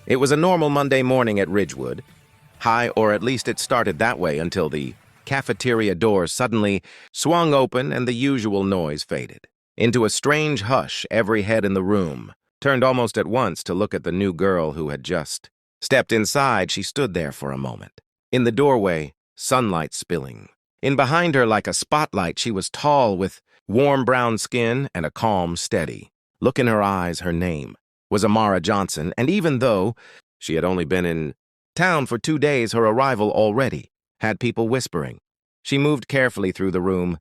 It was a normal Monday morning at Ridgewood High, or at least it started that way until the cafeteria doors suddenly swung open and the usual noise faded. Into a strange hush, every head in the room turned almost at once to look at the new girl who had just stepped inside. She stood there for a moment. In the doorway, sunlight spilling. In behind her, like a spotlight, she was tall with warm brown skin and a calm, steady look in her eyes. Her name was Amara Johnson, and even though she had only been in town for 2 days, her arrival already had people whispering. She moved carefully through the room,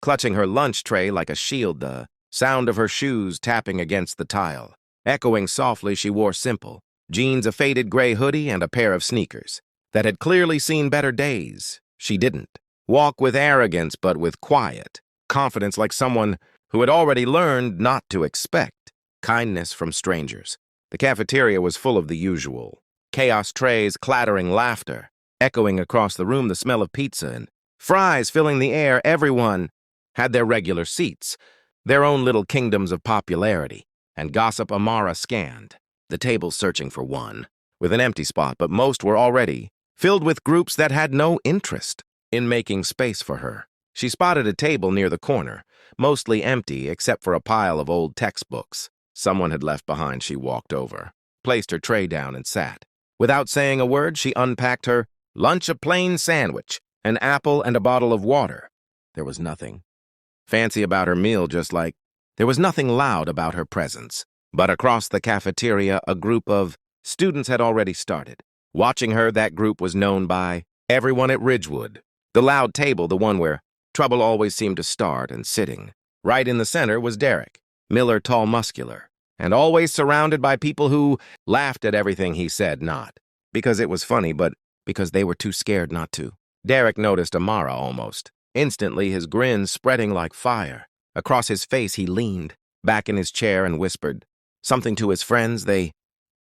clutching her lunch tray like a shield, the sound of her shoes tapping against the tile echoing softly. She wore simple jeans, a faded gray hoodie, and a pair of sneakers that had clearly seen better days. She didn't walk with arrogance, but with quiet confidence, like someone who had already learned not to expect kindness from strangers. The cafeteria was full of the usual chaos, trays clattering, laughter echoing across the room, the smell of pizza and fries filling the air. Everyone had their regular seats, their own little kingdoms of popularity and gossip. Amara scanned the tables, searching for one with an empty spot, but most were already filled with groups that had no interest in making space for her. She spotted a table near the corner, mostly empty except for a pile of old textbooks someone had left behind. She walked over, placed her tray down, and sat. Without saying a word, she unpacked her lunch, a plain sandwich, an apple, and a bottle of water. There was nothing fancy about her meal, just like there was nothing loud about her presence. But across the cafeteria, a group of students had already started. Watching her, that group was known by everyone at Ridgewood. The loud table, the one where trouble always seemed to start, and sitting right in the center was Derek Miller, tall, muscular, and always surrounded by people who laughed at everything he said, not because it was funny, but because they were too scared not to. Derek noticed Amara almost instantly, his grin spreading like fire. Across his face, he leaned back in his chair and whispered something to his friends. They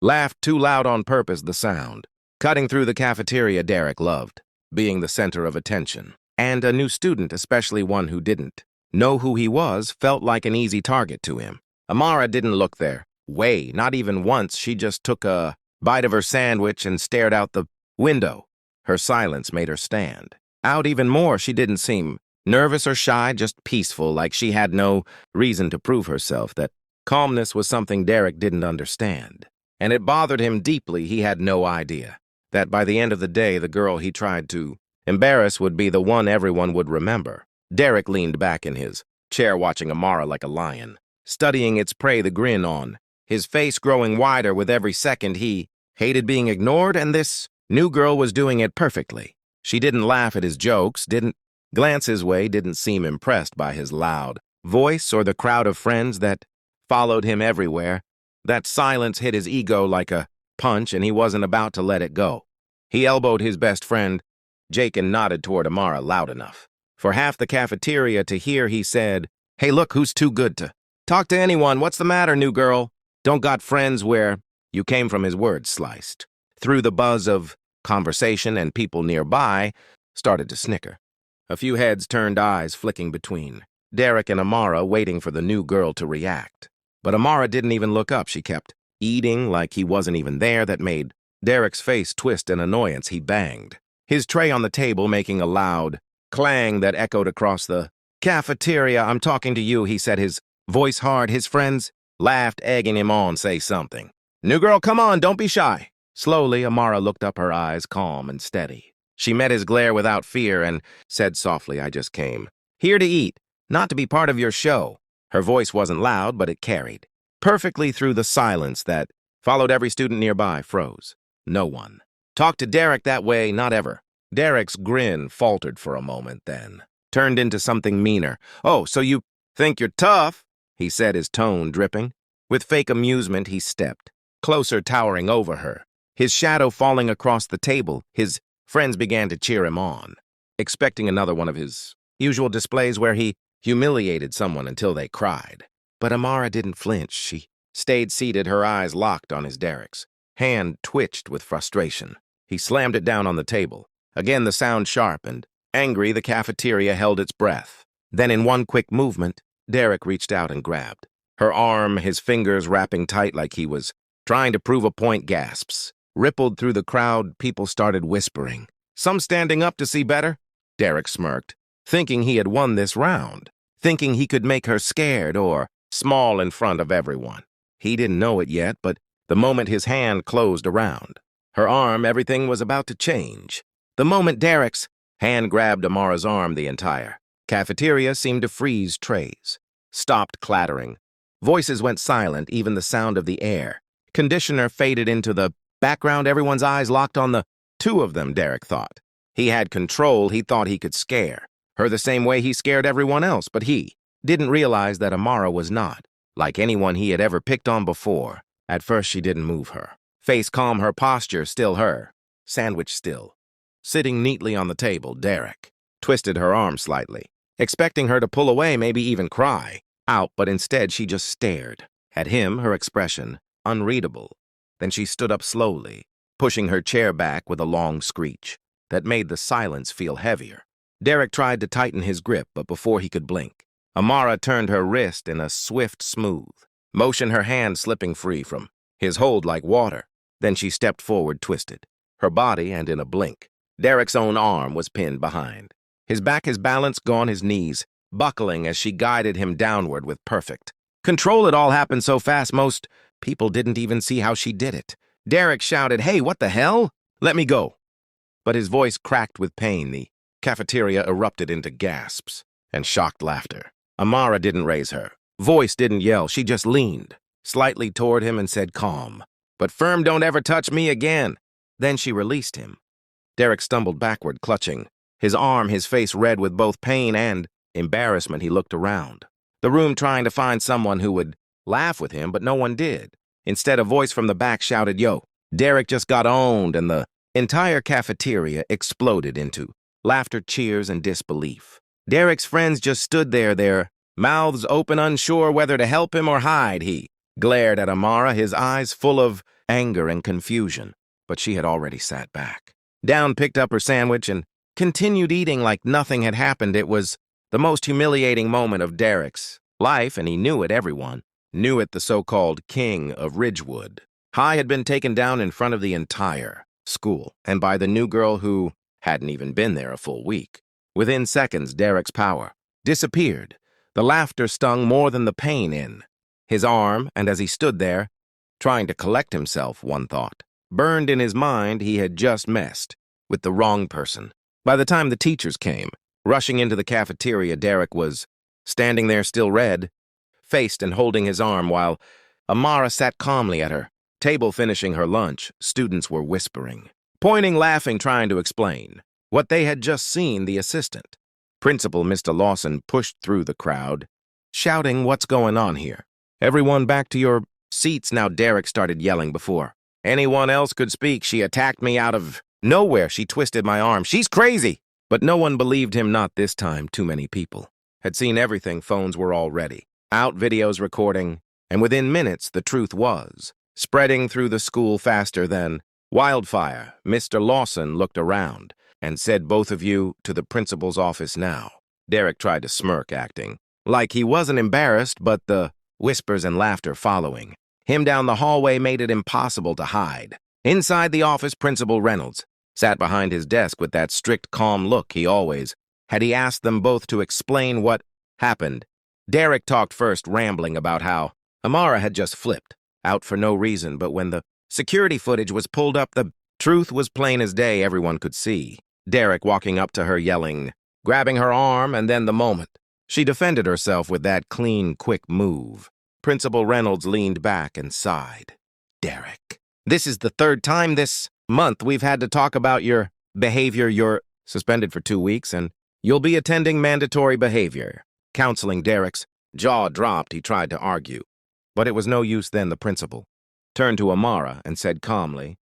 laughed too loud on purpose, the sound cutting through the cafeteria. Derek loved being the center of attention, and a new student, especially one who didn't know who he was, felt like an easy target to him. Amara didn't look their way, not even once. She just took a bite of her sandwich and stared out the window. Her silence made her stand out even more. She didn't seem nervous or shy, just peaceful, like she had no reason to prove herself. That calmness was something Derek didn't understand, and it bothered him deeply. He had no idea that by the end of the day, the girl he tried to embarrass would be the one everyone would remember. Derek leaned back in his chair, watching Amara like a lion, studying its prey, the grin on his face growing wider with every second. He hated being ignored, and this new girl was doing it perfectly. She didn't laugh at his jokes, didn't glance his way, didn't seem impressed by his loud voice or the crowd of friends that followed him everywhere. That silence hit his ego like a punch, and he wasn't about to let it go. He elbowed his best friend, Jake, and nodded toward Amara loud enough for half the cafeteria to hear. He said, "Hey, look, who's too good to talk to anyone? What's the matter, new girl? Don't got friends where you came from?" His words sliced through the buzz of conversation, and people nearby started to snicker. A few heads turned, eyes flicking between Derek and Amara, waiting for the new girl to react. But Amara didn't even look up. She kept eating like he wasn't even there. That made Derek's face twist in annoyance. He banged his tray on the table, making a loud clang that echoed across the cafeteria. "I'm talking to you," he said, his voice hard. His friends laughed, egging him on. "Say something. New girl, come on, don't be shy." Slowly, Amara looked up, her eyes calm and steady. She met his glare without fear and said softly, "I just came here to eat, not to be part of your show." Her voice wasn't loud, but it carried perfectly through the silence that followed. Every student nearby froze. No one talked to Derek that way, not ever. Derek's grin faltered for a moment, then turned into something meaner. "Oh, so you think you're tough?" he said, his tone dripping. With fake amusement, he stepped closer, towering over her, his shadow falling across the table. His friends began to cheer him on, expecting another one of his usual displays where he humiliated someone until they cried. But Amara didn't flinch. She stayed seated, her eyes locked on his. Derek's hand twitched with frustration. He slammed it down on the table. Again, the sound sharp and angry. The cafeteria held its breath. Then, in one quick movement, Derek reached out and grabbed her arm, his fingers wrapping tight like he was Trying to prove a point, gasps rippled through the crowd. People started whispering. Some standing up to see better. Derek smirked, thinking he had won this round, thinking he could make her scared or small in front of everyone. He didn't know it yet, but the moment his hand closed around her arm, everything was about to change. The moment Derek's hand grabbed Amara's arm, the entire cafeteria seemed to freeze. Trays stopped clattering. Voices went silent, even the sound of the air conditioner faded into the background. Everyone's eyes locked on the two of them. Derek thought he had control. He thought he could scare her the same way he scared everyone else, but he didn't realize that Amara was not like anyone he had ever picked on before. At first, she didn't move her face calm, her posture still her sandwich still sitting neatly on the table. Derek twisted her arm slightly, expecting her to pull away, maybe even cry out, but instead she just stared at him, her expression unreadable. Then she stood up slowly, pushing her chair back with a long screech that made the silence feel heavier. Derek tried to tighten his grip, but before he could blink, Amara turned her wrist in a swift, smooth motion, her hand slipping free from his hold like water. Then she stepped forward, twisted her body, and in a blink, Derek's own arm was pinned behind his back, his balance gone, his knees buckling as she guided him downward with perfect control. It all happened so fast, most people didn't even see how she did it. Derek shouted, "Hey, what the hell? Let me go." But his voice cracked with pain. The cafeteria erupted into gasps and shocked laughter. Amara didn't raise her voice, didn't yell. She just leaned slightly toward him and said, calm but firm, "Don't ever touch me again." Then she released him. Derek stumbled backward, clutching his arm, his face red with both pain and embarrassment. He looked around the room, trying to find someone who would laugh with him, but no one did. Instead, a voice from the back shouted, "Yo, Derek just got owned," and the entire cafeteria exploded into laughter, cheers, and disbelief. Derek's friends just stood there, their mouths open, unsure whether to help him or hide. He glared at Amara, his eyes full of anger and confusion, but she had already sat back down, picked up her sandwich, and continued eating like nothing had happened. It was the most humiliating moment of Derek's life, and he knew it. Everyone knew it. The so-called king of Ridgewood High had been taken down in front of the entire school, and by the new girl who hadn't even been there a full week. Within seconds, Derek's power disappeared. The laughter stung more than the pain in his arm, and as he stood there, trying to collect himself, one thought burned in his mind: he had just messed with the wrong person. By the time the teachers came rushing into the cafeteria, Derek was standing there, still red-faced and holding his arm, while Amara sat calmly at her table finishing her lunch. Students were whispering, pointing, laughing, trying to explain what they had just seen. The assistant principal, Mr. Lawson, pushed through the crowd, shouting, "What's going on here? Everyone back to your seats now." Derek started yelling. Before anyone else could speak, "She attacked me out of nowhere. She twisted my arm. She's crazy." But no one believed him, not this time. Too many people had seen everything. Phones were already out, videos recording, and within minutes the truth was spreading through the school faster than wildfire. Mr. Lawson looked around and said, "Both of you to the principal's office now." Derek tried to smirk, acting like he wasn't embarrassed, but the whispers and laughter following him down the hallway made it impossible to hide. Inside the office, Principal Reynolds sat behind his desk with that strict, calm look he always had. He asked them both to explain what happened. Derek talked first, rambling about how Amara had just flipped out for no reason, but when the security footage was pulled up, the truth was plain as day. Everyone could see Derek walking up to her, yelling, grabbing her arm, and then the moment she defended herself with that clean, quick move, Principal Reynolds leaned back and sighed. "Derek, this is the third time this month we've had to talk about your behavior. You're suspended for 2 weeks, and you'll be attending mandatory behavior counseling." Derek's jaw dropped. He tried to argue, but it was no use. Then the principal turned to Amara and said calmly,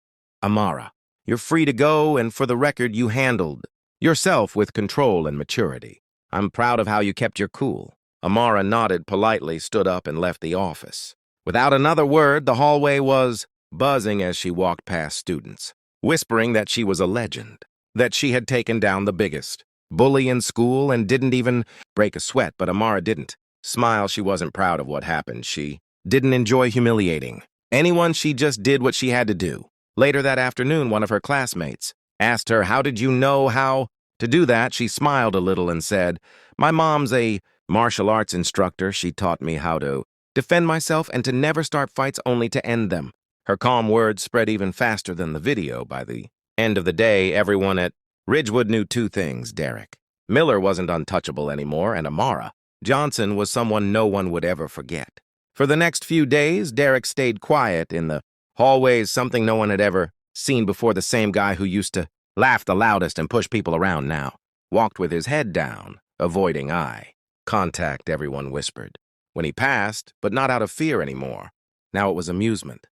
"Amara, you're free to go, and for the record, you handled yourself with control and maturity. I'm proud of how you kept your cool." Amara nodded politely, stood up, and left the office. Without another word, the hallway was buzzing as she walked past students, whispering that she was a legend, that she had taken down the biggest bully in school and didn't even break a sweat. But Amara didn't smile. She wasn't proud of what happened. She didn't enjoy humiliating anyone. She just did what she had to do. Later that afternoon, one of her classmates asked her, "How did you know how to do that?" She smiled a little and said, "My mom's a martial arts instructor. She taught me how to defend myself and to never start fights, only to end them." Her calm words spread even faster than the video. By the end of the day, everyone at Ridgewood knew two things: Derek Miller wasn't untouchable anymore, and Amara Johnson was someone no one would ever forget. For the next few days, Derek stayed quiet in the hallways, something no one had ever seen before. The same guy who used to laugh the loudest and push people around now walked with his head down, avoiding eye contact, everyone whispered. When he passed, but not out of fear anymore. Now it was amusement.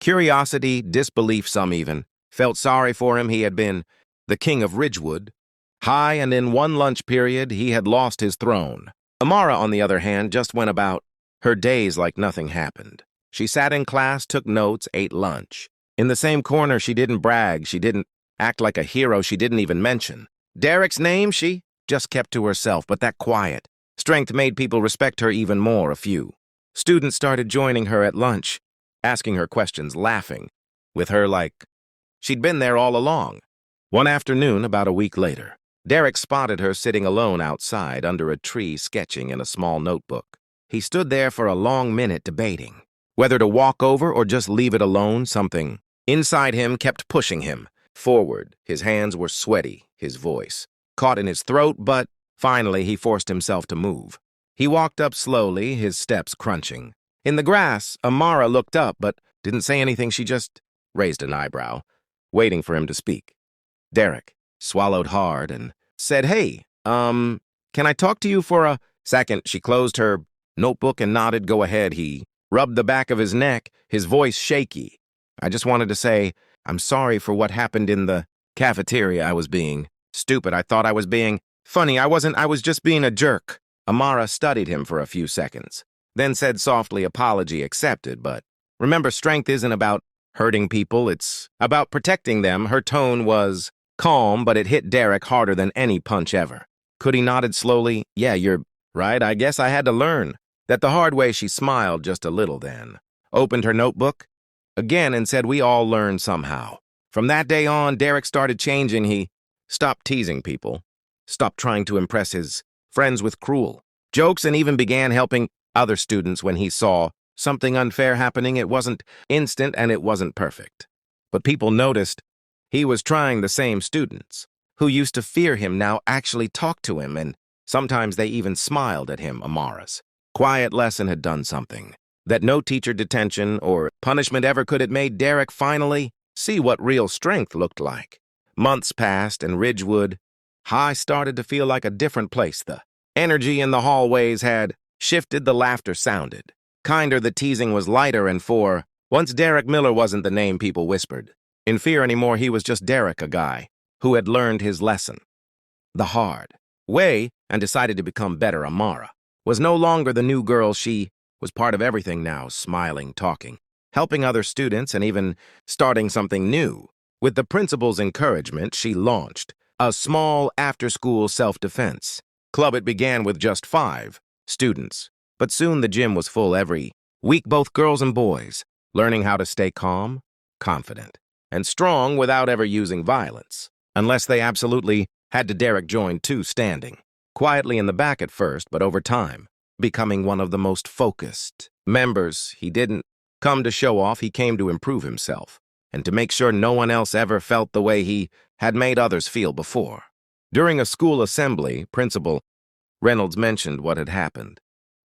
Curiosity, disbelief, some even felt sorry for him. He had been the king of Ridgewood High, and in one lunch period, he had lost his throne. Amara, on the other hand, just went about her days like nothing happened. She sat in class, took notes, ate lunch. In the same corner, she didn't brag, she didn't act like a hero, she didn't even mention Derek's name. She just kept to herself, but that quiet strength made people respect her even more. A few students started joining her at lunch, asking her questions, laughing with her like she'd been there all along. One afternoon, about a week later, Derek spotted her sitting alone outside under a tree, sketching in a small notebook. He stood there for a long minute, debating whether to walk over or just leave it alone. Something inside him kept pushing him forward. His hands were sweaty, his voice caught in his throat, but finally he forced himself to move. He walked up slowly, his steps crunching. In the grass, Amara looked up but didn't say anything. She just raised an eyebrow, waiting for him to speak. Derek swallowed hard and said, "Hey, can I talk to you for a second?" She closed her notebook and nodded. "Go ahead." He rubbed the back of his neck, his voice shaky. "I just wanted to say, I'm sorry for what happened in the cafeteria. I was being stupid. I thought I was being funny. I wasn't. I was just being a jerk." Amara studied him for a few seconds, then said softly, "Apology accepted, but remember, strength isn't about hurting people. It's about protecting them." Her tone was calm, but it hit Derek harder than any punch ever. He nodded slowly. "Yeah, you're right. I guess I had to learn that the hard way." She smiled just a little, then opened her notebook again and said, "We all learn somehow." From that day on, Derek started changing. He stopped teasing people, stopped trying to impress his friends with cruel jokes, and even began helping other students when he saw something unfair happening. It wasn't instant and it wasn't perfect, but people noticed he was trying. The same students who used to fear him now actually talked to him, and sometimes they even smiled at him. Amara's quiet lesson had done something that no teacher detention or punishment ever could. It made Derek finally see what real strength looked like. Months passed, and Ridgewood High started to feel like a different place. The energy in the hallways had shifted, the laughter sounded kinder, the teasing was lighter, and for once Derek Miller wasn't the name people whispered in fear anymore. He was just Derek, a guy who had learned his lesson the hard way and decided to become better. Amara was no longer the new girl. She was part of everything now, smiling, talking, helping other students, and even starting something new. With the principal's encouragement, she launched a small after-school self-defense club. It began with just 5 students, but soon the gym was full every week, both girls and boys, learning how to stay calm, confident, and strong without ever using violence, unless they absolutely had to. Derek joined too, standing quietly in the back at first, but over time, becoming one of the most focused members. He didn't come to show off, he came to improve himself, and to make sure no one else ever felt the way he had made others feel before. During a school assembly, Principal Reynolds mentioned what had happened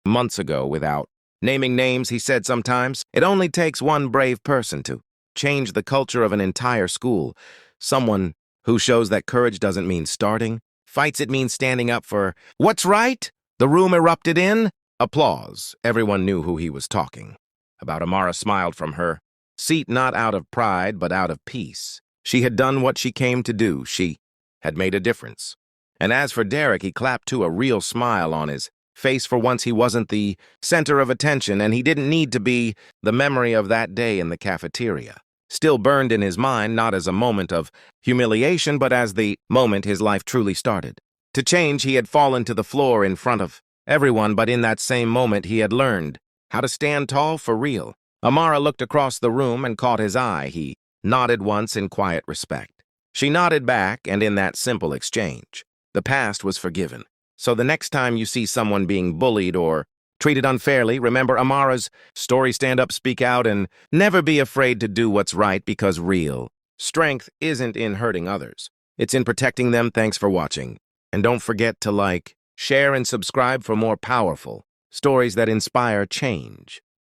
months ago. Without naming names, he said, "Sometimes it only takes one brave person to change the culture of an entire school. Someone who shows that courage doesn't mean starting fights, it means standing up for what's right." The room erupted in applause. Everyone knew who he was talking about. Amara smiled from her seat, not out of pride, but out of peace. She had done what she came to do. She had made a difference. And as for Derek, he clapped too, a real smile on his face. For once, he wasn't the center of attention, and he didn't need to be. The memory of that day in the cafeteria still burned in his mind, not as a moment of humiliation, but as the moment his life truly started to change. He had fallen to the floor in front of everyone, but in that same moment he had learned how to stand tall for real. Amara looked across the room and caught his eye. He nodded once in quiet respect. She nodded back, and in that simple exchange, the past was forgiven. So the next time you see someone being bullied or treated unfairly, remember Amara's story, stand up, speak out, and never be afraid to do what's right, because real strength isn't in hurting others. It's in protecting them. Thanks for watching. And don't forget to like, share, and subscribe for more powerful stories that inspire change.